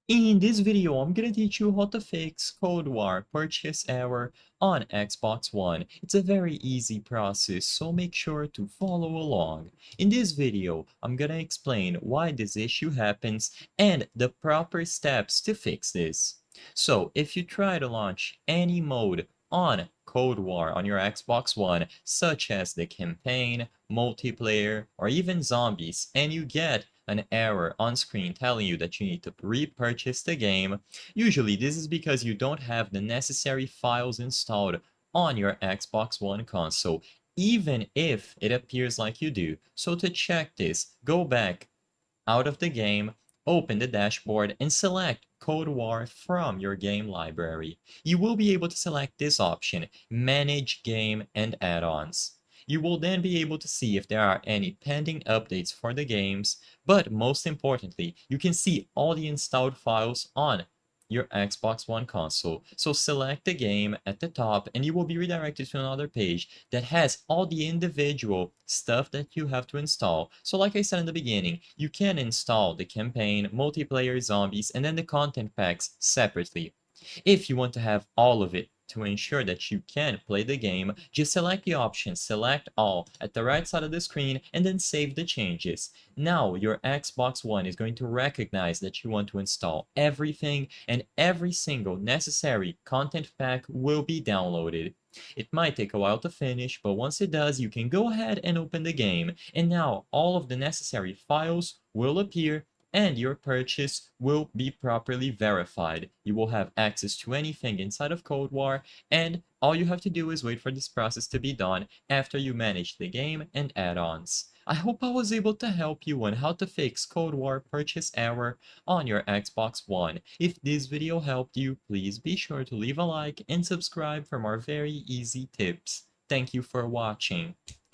In this video, I'm gonna teach you how to fix Cold War purchase error on Xbox One. It's a very easy process, so make sure to follow along. In this video, I'm gonna explain why this issue happens and the proper steps to fix this. So, if you try to launch any mode on Cold War on your Xbox One, such as the campaign, multiplayer, or even zombies, and you get an error on screen telling you that you need to repurchase the game, usually this is because you don't have the necessary files installed on your Xbox One console, even if it appears like you do. So to check this, go back out of the game, open the dashboard, and select Cold War from your game library. You will be able to select this option, Manage Game and Add-ons. You will then be able to see if there are any pending updates for the games, but most importantly, you can see all the installed files on your Xbox One console. So select the game at the top and you will be redirected to another page that has all the individual stuff that you have to install. So like I said in the beginning, you can install the campaign, multiplayer, zombies, and then the content packs separately. If you want to have all of it to ensure that you can play the game, just select the option Select All at the right side of the screen and then save the changes. Now your Xbox One is going to recognize that you want to install everything and every single necessary content pack will be downloaded. It might take a while to finish, but once it does, you can go ahead and open the game, and now all of the necessary files will appear and your purchase will be properly verified. You will have access to anything inside of Cold War, and all you have to do is wait for this process to be done after you manage the game and add-ons. I hope I was able to help you on how to fix Cold War purchase error on your Xbox One. If this video helped you, please be sure to leave a like and subscribe for more very easy tips. Thank you for watching.